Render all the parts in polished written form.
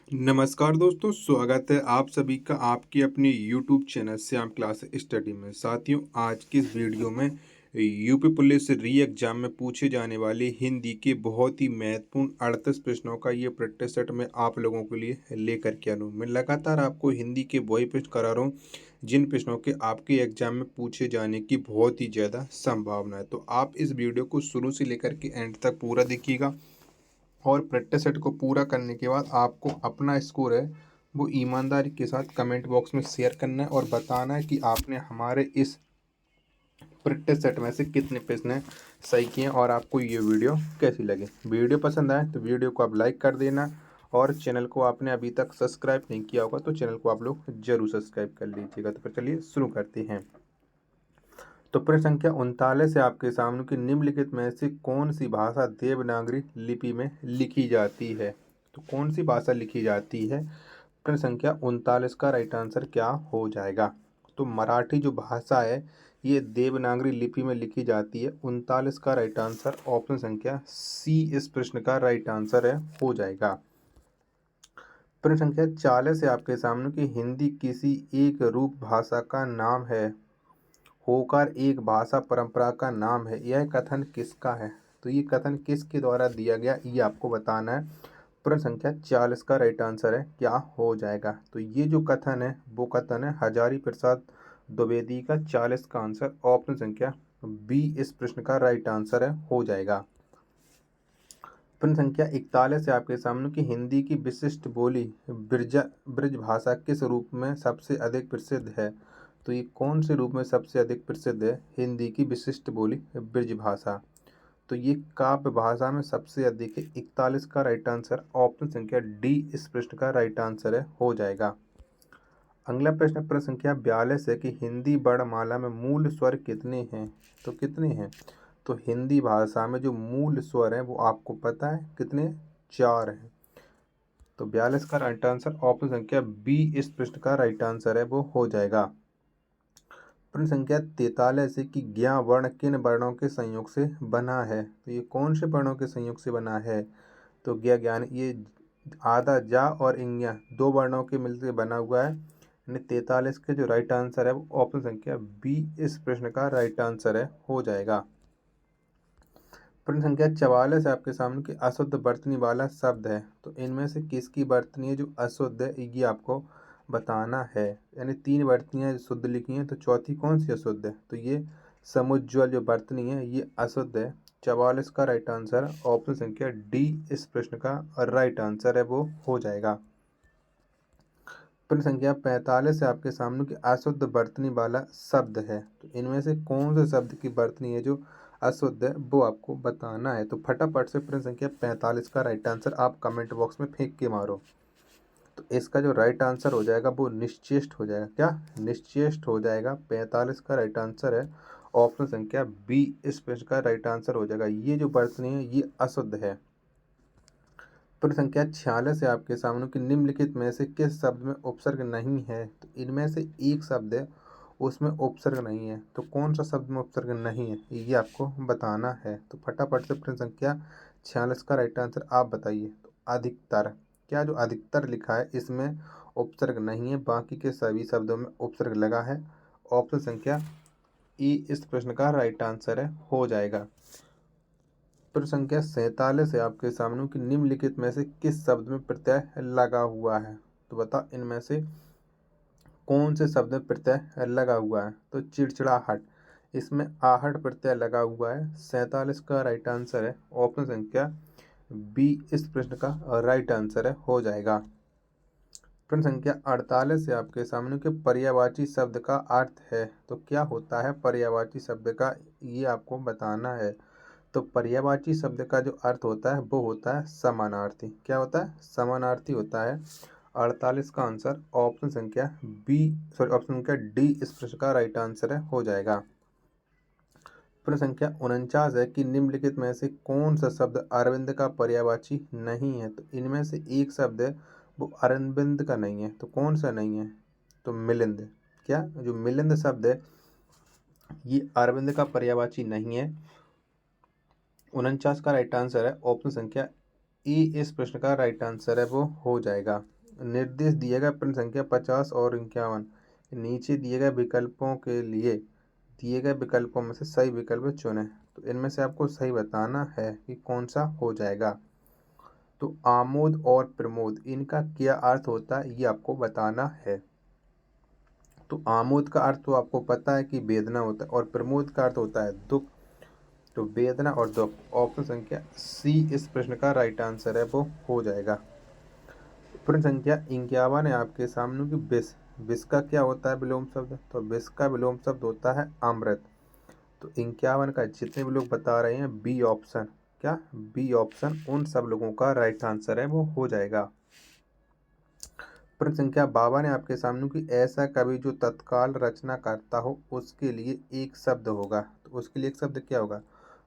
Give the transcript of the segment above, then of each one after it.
नमस्कार दोस्तों, स्वागत है आप सभी का आपकी अपनी YouTube channel Shyam class study में। साथियों, आज की इस वीडियो में यूपी पुलिस री एग्जाम में पूछे जाने वाले हिंदी के बहुत ही महत्वपूर्ण 38 प्रश्नों का ये प्रैक्टिस सेट मैं आप लोगों के लिए लेकर के आया हूँ। मैं लगातार आपको हिंदी के वही प्रश्न करा रहा हूँ जिन प्रश्नों के आपके एग्जाम में पूछे जाने की बहुत ही ज़्यादा संभावना है। तो आप इस वीडियो को शुरू से लेकर के एंड तक पूरा देखिएगा और प्रैक्टिस सेट को पूरा करने के बाद आपको अपना स्कोर है वो ईमानदारी के साथ कमेंट बॉक्स में शेयर करना है और बताना है कि आपने हमारे इस प्रैक्टिस सेट में से कितने प्रश्न सही किए और आपको ये वीडियो कैसी लगे। वीडियो पसंद आए तो वीडियो को आप लाइक कर देना और चैनल को आपने अभी तक सब्सक्राइब नहीं किया होगा तो चैनल को आप लोग जरूर सब्सक्राइब कर लीजिएगा। तो फिर चलिए शुरू करते हैं। तो प्रश्न संख्या 39 है आपके सामने कि निम्नलिखित में से कौन सी भाषा देवनागरी लिपि में लिखी जाती है। तो कौन सी भाषा लिखी जाती है। प्रश्न संख्या 39 का राइट आंसर क्या हो जाएगा। तो मराठी जो भाषा है ये देवनागरी लिपि में लिखी जाती है। 39 का राइट आंसर ऑप्शन संख्या सी इस प्रश्न का राइट आंसर है हो जाएगा। प्रश्न संख्या 40 है आपके सामने कि हिंदी किसी एक रूप भाषा का नाम है होकर एक भाषा परंपरा का नाम है, यह कथन किसका है। तो ये कथन किसके द्वारा दिया गया ये आपको बताना है। प्रश्न संख्या 40 का राइट आंसर है क्या हो जाएगा। तो ये जो कथन है वो कथन है हजारी प्रसाद द्विवेदी का। 40 का आंसर ऑप्शन संख्या बी इस प्रश्न का राइट आंसर है हो जाएगा। प्रश्न संख्या 41 है आपके सामने कि हिंदी की विशिष्ट बोली ब्रज भाषा किस रूप में सबसे अधिक प्रसिद्ध है। तो ये कौन से रूप में सबसे अधिक प्रसिद्ध है हिंदी की विशिष्ट बोली ब्रज भाषा। तो ये काव्य भाषा में सबसे अधिक है। 41 का राइट आंसर ऑप्शन संख्या डी इस प्रश्न का राइट आंसर है हो जाएगा। अगला प्रश्न प्रश्न संख्या 42 है कि हिंदी वर्णमाला में मूल स्वर कितने हैं। तो कितने हैं। तो हिंदी भाषा में जो मूल स्वर हैं वो आपको पता है कितने 4 हैं। तो 42 का राइट आंसर ऑप्शन संख्या बी इस प्रश्न का राइट आंसर है वो हो जाएगा। प्रश्न संख्या 43 है कि ज्ञ वर्ण किन वर्णों के संयोग से बना है। तो ये कौन से वर्णों के संयोग से बना है। तो ज्ञ ज्ञान ये आधा जा और इंज्ञ दो वर्णों के मिलकर बना हुआ है। यानी 43 के जो राइट आंसर है वो ऑप्शन संख्या बी इस प्रश्न का राइट आंसर है हो जाएगा। प्रश्न संख्या 44 है आपके सामने कि अशुद्ध बरतनी वाला शब्द है। तो इनमें से किसकी बरतनी है जो अशुद्ध है ये आपको बताना है। यानी 3 बरतनियाँ शुद्ध लिखी हैं तो चौथी कौन सी अशुद्ध है। तो ये समुज्ज्वल जो बरतनी है ये अशुद्ध है। 44 का राइट आंसर ऑप्शन संख्या डी इस प्रश्न का राइट आंसर है वो हो जाएगा। प्रश्न संख्या 45 है आपके सामने कि अशुद्ध बरतनी वाला शब्द है। तो इनमें से कौन से शब्द की बरतनी है जो अशुद्ध है वो आपको बताना है। तो फटाफट से प्रश्न संख्या 45 का राइट आंसर आप कमेंट बॉक्स में फेंक के मारो। तो इसका जो राइट आंसर हो जाएगा वो निश्चेष्ट हो जाएगा। क्या निश्चेष्ट हो जाएगा। 45 का राइट आंसर है ऑप्शन संख्या बी इस प्रश्न का राइट आंसर हो जाएगा। ये जो बरतनी है ये अशुद्ध है। प्रश्न संख्या 46 है आपके सामने कि निम्नलिखित में से किस शब्द में उपसर्ग नहीं है। तो इनमें से एक शब्द है उसमें उपसर्ग नहीं है। तो कौन सा शब्द में उपसर्ग नहीं है ये आपको बताना है। तो फटाफट से प्रश्न संख्या 46 का राइट आंसर आप बताइए। तो अधिकतर क्या जो अधिकतर लिखा है इसमें उपसर्ग नहीं है, बाकी के सभी शब्दों में उपसर्ग लगा है। ऑप्शन संख्या ई इस प्रश्न का राइट आंसर है हो जाएगा। प्रश्न संख्या 47 है आपके सामने कि निम्नलिखित में से किस शब्द में प्रत्यय लगा हुआ है। तो बता इनमें से कौन से शब्द में प्रत्यय लगा हुआ है। तो चिड़चिड़ाहट इसमें आहट प्रत्यय लगा हुआ है। 47 का राइट आंसर है ऑप्शन संख्या बी इस प्रश्न का राइट आंसर है हो जाएगा। प्रश्न संख्या 48 है आपके सामने कि पर्यायवाची शब्द का अर्थ है। तो क्या होता है पर्यायवाची शब्द का ये आपको बताना है। तो पर्यायवाची शब्द का जो अर्थ होता है वो होता है समानार्थी। क्या होता है समानार्थी होता है। 48 का आंसर ऑप्शन संख्या बी ऑप्शन संख्या डी इस प्रश्न का राइट आंसर है हो जाएगा। प्रश्न संख्या 49 है कि निम्नलिखित में से कौन सा शब्द अरविंद का पर्यायवाची नहीं है। तो इनमें से एक शब्द है वो अरविंद का नहीं है। तो कौन सा नहीं है। तो मिलिंद। क्या जो मिलिंद शब्द है ये अरविंद का पर्यायवाची नहीं है। 49 का राइट आंसर है ऑप्शन संख्या ई इस प्रश्न का राइट आंसर है वो हो जाएगा। निर्देश दिए गए प्रश्न संख्या 50 और 51 नीचे दिए गए विकल्पों के लिए दिए गए विकल्पों में से सही विकल्प चुनें। तो इनमें से आपको सही बताना है कि कौन सा हो जाएगा। तो आमोद और प्रमोद इनका क्या अर्थ होता है ये आपको बताना है। तो आमोद का अर्थ तो आपको पता है कि वेदना होता है और प्रमोद का अर्थ होता है दुख। तो वेदना और दुख ऑप्शन संख्या सी इस प्रश्न का राइट आंसर है, वो हो जाएगा। प्रश्न संख्या 51 है आपके सामने की विष। विष का क्या होता है विलोम शब्द? तो विष का विलोम शब्द होता है अमृत। तो 51 का जितने भी लोग बता रहे हैं बी ऑप्शन, क्या बी ऑप्शन उन सब लोगों का राइट आंसर है, वो हो जाएगा। प्रश्न संख्या 52 है आपके सामने की ऐसा कवि जो तत्काल रचना करता हो उसके लिए एक शब्द होगा। तो उसके लिए एक शब्द क्या होगा?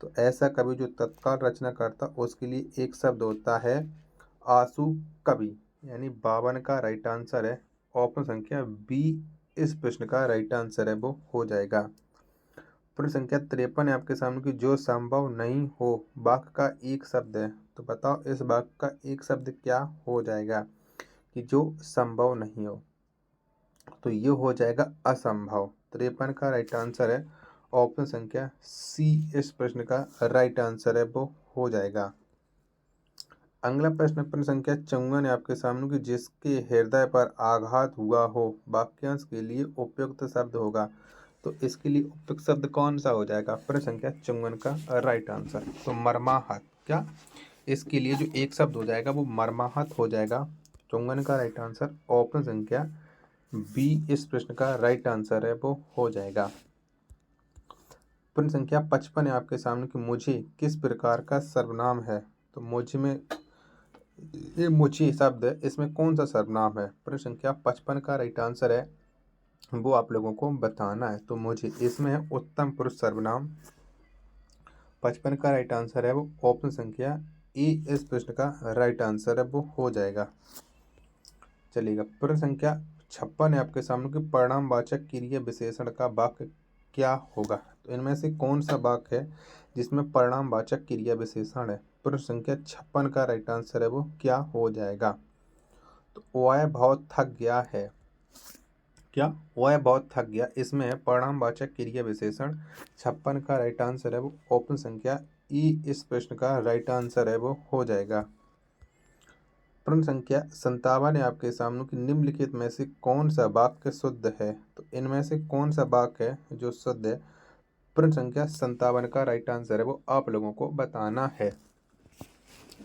तो ऐसा कवि जो तत्काल रचना करता उसके लिए एक शब्द होता है आंसू कवि। यानी 52 का राइट आंसर है ऑप्शन संख्या बी इस प्रश्न का राइट आंसर है, वो हो जाएगा। प्रश्न संख्या 53 है आपके सामने की जो संभव नहीं हो वाक्य का एक शब्द है। तो बताओ इस वाक्य का एक शब्द क्या हो जाएगा कि जो संभव नहीं हो? तो ये हो जाएगा असंभव। 53 का राइट आंसर है ऑप्शन संख्या सी इस प्रश्न का राइट आंसर है, वो हो जाएगा। अगला प्रश्न प्रश्न संख्या 54 है आपके सामने की जिसके हृदय पर आघात हुआ हो वाक्यांश के लिए उपयुक्त शब्द होगा। तो इसके लिए उपयुक्त शब्द कौन सा हो जाएगा? प्रश्न संख्या 54 का राइट आंसर तो मर्माहत। क्या इसके लिए जो एक शब्द हो जाएगा वो मर्माहत हो जाएगा। 54 का राइट आंसर ऑप्शन संख्या बी इस प्रश्न का राइट आंसर है, वो हो जाएगा। प्रश्न संख्या 55 है आपके सामने कि मुझे किस प्रकार का सर्वनाम है। तो मुझ में ये मुझे शब्द है, इसमें कौन सा सर्वनाम है? प्रश्न संख्या 55 का राइट आंसर है, वो आप लोगों को बताना है। तो मुझे इसमें है उत्तम पुरुष सर्वनाम। 55 का राइट आंसर है वो ऑप्शन संख्या ए इस प्रश्न का राइट आंसर है, वो हो जाएगा। चलिएगा प्रश्न संख्या 56 है आपके सामने की परिणामवाचक क्रिया विशेषण का वाक्य क्या होगा। तो इनमें से कौन सा वाक्य है जिसमें परिणामवाचक क्रिया विशेषण है? प्रश्न संख्या 56 का राइट आंसर है वो क्या हो जाएगा? तो वह बहुत थक गया है। क्या वह बहुत थक गया, इसमें है परिणामवाचक क्रिया विशेषण। 56 का राइट आंसर है वो ऑप्शन संख्या ई इस प्रश्न का राइट आंसर है, वो हो जाएगा। प्रश्न संख्या 57 है आपके सामने कि निम्नलिखित में से कौन सा वाक्य शुद्ध है। तो इनमें से कौन सा वाक्य है जो शुद्ध है? प्रश्न संख्या 57 का राइट आंसर है वो आप लोगों को बताना है।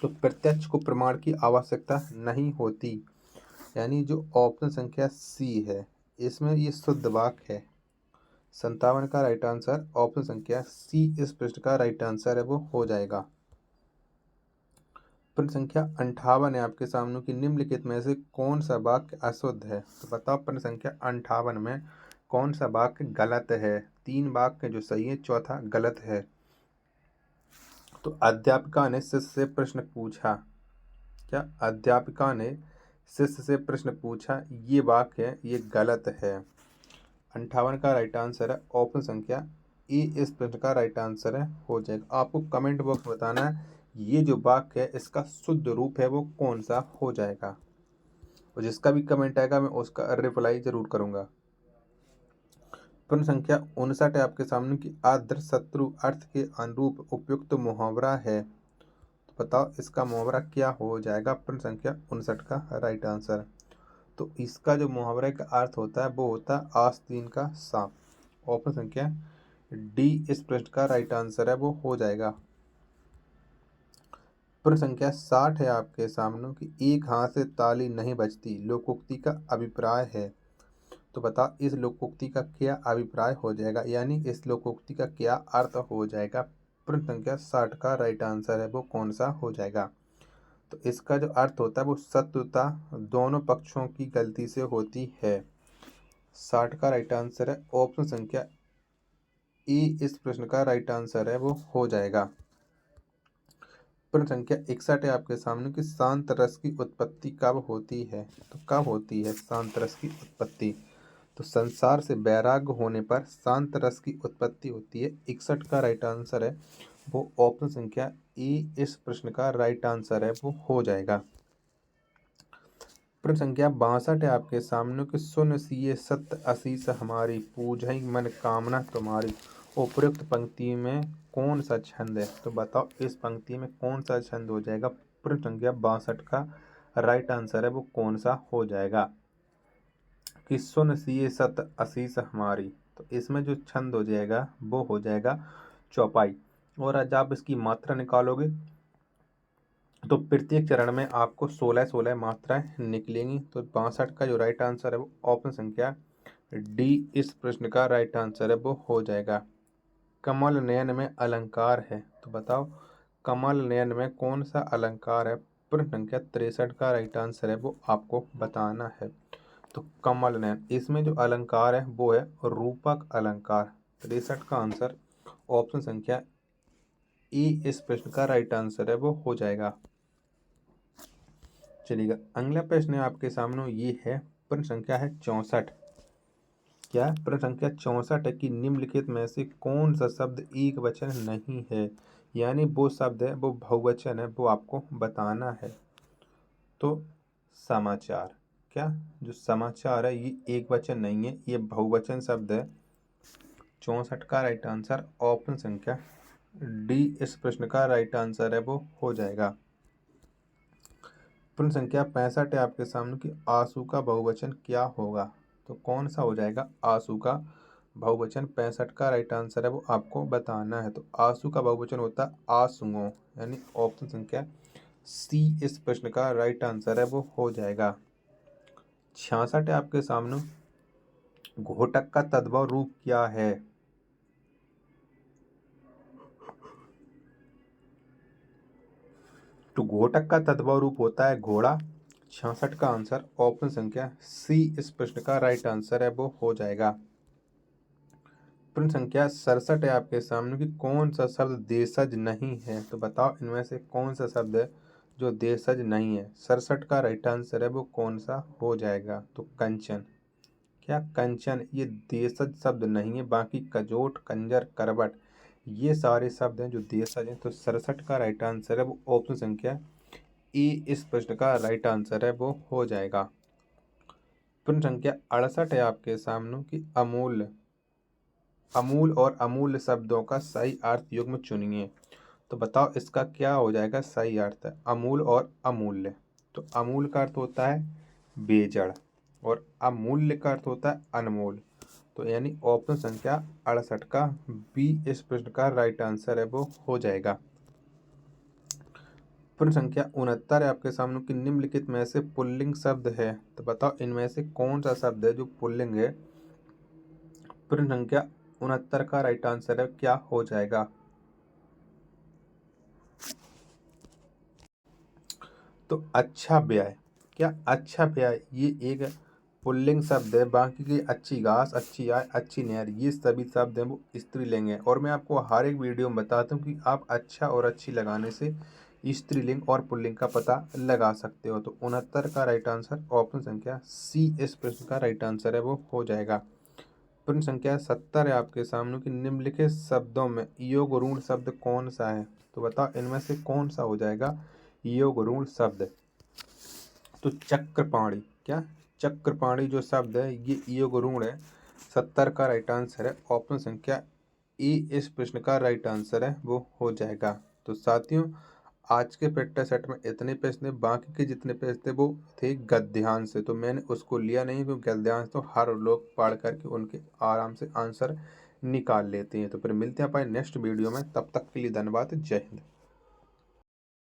तो प्रत्यक्ष को प्रमाण की आवश्यकता नहीं होती, यानी जो ऑप्शन संख्या सी है इसमें ये शुद्ध वाक्य है। 57 का राइट आंसर ऑप्शन संख्या सी इस प्रश्न का राइट आंसर है, वो हो जाएगा। प्रश्न संख्या 58 है आपके सामने कि निम्नलिखित में से कौन सा वाक्य अशुद्ध है। तो बताओ प्रश्न संख्या 58 में कौन सा वाक्य गलत है? 3 वाक्य जो सही है, चौथा गलत है। तो अध्यापिका ने शिष्य से प्रश्न पूछा। क्या अध्यापिका ने शिष्य से प्रश्न पूछा, ये वाक्य है, ये गलत है। 58 का राइट आंसर है ऑप्शन संख्या ए इस प्रश्न का राइट आंसर है, हो जाएगा। आपको कमेंट बॉक्स में बताना है ये जो वाक्य है इसका शुद्ध रूप है वो कौन सा हो जाएगा। और जिसका भी कमेंट आएगा मैं उसका रिप्लाई जरूर करूंगा। प्रश्न संख्या 59 है आपके सामने की आदर्श शत्रु अर्थ के अनुरूप उपयुक्त मुहावरा है। तो बताओ इसका मुहावरा क्या हो जाएगा? प्रश्न संख्या 59 का राइट आंसर। तो इसका जो मुहावरे का अर्थ होता है वो होता है आस्तीन का सांप। ऑप्शन संख्या डी इस प्रश्न का राइट आंसर है, वो हो जाएगा। प्रश्न संख्या 60 है आपके सामने कि एक हाथ से ताली नहीं बजती लोकोक्ति का अभिप्राय है। तो बता इस लोकोक्ति का क्या अभिप्राय हो जाएगा, यानी इस लोकोक्ति का क्या अर्थ हो जाएगा? प्रश्न संख्या 60 का राइट आंसर है वो कौन सा हो जाएगा? तो इसका जो अर्थ होता है वो शत्रुता दोनों पक्षों की गलती से होती है। 60 का राइट आंसर है ऑप्शन संख्या ए इस प्रश्न का राइट आंसर है, वो हो जाएगा। प्रश्न संख्या 61 है आपके सामने कि शांत रस की उत्पत्ति कब होती है। तो कब होती है शांत रस की उत्पत्ति? तो संसार से वैराग्य होने पर शांत रस की उत्पत्ति होती है। 61 का राइट आंसर है वो ऑप्शन संख्या ए इस प्रश्न का राइट आंसर है, वो हो जाएगा। प्रश्न संख्या 62 है आपके सामने कि सुन सिए सत्य असीस हमारी पूजहि मन कामना तुम्हारी। उपयुक्त पंक्ति में कौन सा छंद है? तो बताओ इस पंक्ति में कौन सा छंद हो जाएगा? प्रश्न संख्या 62 का राइट आंसर है वो कौन सा हो जाएगा कि सुन सिए सत्य असीस हमारी। तो इसमें जो छंद हो जाएगा वो हो जाएगा चौपाई। और आज आप इसकी मात्रा निकालोगे तो प्रत्येक चरण में आपको 16 मात्राएं निकलेंगी। तो 62 का जो राइट आंसर है वो ऑप्शन संख्या डी इस प्रश्न का राइट आंसर है वो हो जाएगा। कमल नयन में अलंकार है, तो बताओ कमल नयन में कौन सा अलंकार है? प्रश्न संख्या 63 का राइट आंसर है वो आपको बताना है। तो कमल नयन, इसमें जो अलंकार है वो है रूपक अलंकार। 63 का आंसर ऑप्शन संख्या ई इस प्रश्न का राइट आंसर है वो हो जाएगा। चलिएगा अगला प्रश्न है आपके सामने, ये है प्रश्न संख्या है 64। क्या प्रश्न संख्या 64 है कि निम्नलिखित में से कौन सा शब्द एक वचन नहीं है? यानी वो शब्द है वो बहुवचन है, वो आपको बताना है। तो समाचार, क्या जो समाचार है ये एक वचन नहीं है, ये बहुवचन शब्द है। 64 का राइट आंसर ऑप्शन संख्या डी इस प्रश्न का राइट आंसर है वो हो जाएगा। प्रश्न संख्या 65 है आपके सामने कि आंसू का बहुवचन क्या होगा? तो कौन सा हो जाएगा आंसू का बहुवचन? 65 का राइट आंसर है वो आपको बताना है। तो आंसू का बहुवचन होता है आंसुओं, यानी ऑप्शन संख्या सी इस प्रश्न का राइट आंसर है वो हो जाएगा। 66 है आपके सामने, घोटक का तद्भव रूप क्या है? तो घोटक का तद्भव रूप होता है घोड़ा। 66 का आंसर ऑप्शन संख्या सी इस प्रश्न का राइट आंसर है वो हो जाएगा। प्रश्न संख्या 67 है आपके सामने कि कौन सा शब्द देशज नहीं है? तो बताओ इनमें से कौन सा शब्द है जो देशज नहीं है? 67 का राइट आंसर है वो कौन सा हो जाएगा? तो कंचन। क्या कंचन ये देशज शब्द नहीं है, बाकी कजोट कंजर करवट ये सारे शब्द हैं जो देशज हैं। तो 67 का राइट आंसर है वो ऑप्शन संख्या ई इस प्रश्न का राइट आंसर है वो हो जाएगा। प्रश्न संख्या 68 है आपके सामने कि अमूल्य, अमूल और अमूल्य शब्दों का सही अर्थ युग्म चुनिए। तो बताओ इसका क्या हो जाएगा सही अर्थ? अमूल और अमूल्य। तो अमूल का अर्थ होता है बेजड़ और अमूल्य का अर्थ होता है अनमोल। तो यानी ऑप्शन संख्या 68 का बी इस प्रश्न का राइट आंसर है वो हो जाएगा। प्रश्न संख्या 69 है आपके सामने कि निम्नलिखित में से पुल्लिंग शब्द है? तो बताओ इनमें से कौन सा शब्द है जो पुल्लिंग है? प्रश्न संख्या 69 का राइट आंसर है क्या हो जाएगा? तो अच्छा ब्याय। क्या अच्छा ब्याय ये एक पुल्लिंग शब्द है, बाकी की अच्छी घास, अच्छी आय, अच्छी नहर ये सभी शब्द हैं वो स्त्रीलिंग है। और मैं आपको हर एक वीडियो में बताता हूँ कि आप अच्छा और अच्छी लगाने से स्त्रीलिंग और पुल्लिंग का पता लगा सकते हो। तो 69 का राइट आंसर ऑप्शन संख्या सी इस प्रश्न का राइट आंसर है वो हो जाएगा। प्रश्न संख्या 70 है आपके सामने कि निम्नलिखित शब्दों में योग ऋण शब्द कौन सा है? तो बताओ इनमें से कौन सा हो जाएगा योग ऋण शब्द? तो चक्रपाणी। क्या चक्रपाणी जो शब्द है ये योग ऋण है। 70 का राइट आंसर है ऑप्शन संख्या ई इस प्रश्न का राइट आंसर है वो हो जाएगा। तो साथियों आज के प्रैक्टिस सेट में इतने प्रश्न, बाकी के जितने प्रश्न थे वो थे गद्यांश से, तो मैंने उसको लिया नहीं क्योंकि गद्यांश तो हर लोग पढ़ करके उनके आराम से आंसर निकाल लेते हैं। तो फिर मिलते हैं अपने नेक्स्ट वीडियो में, तब तक के लिए धन्यवाद, जय हिंद।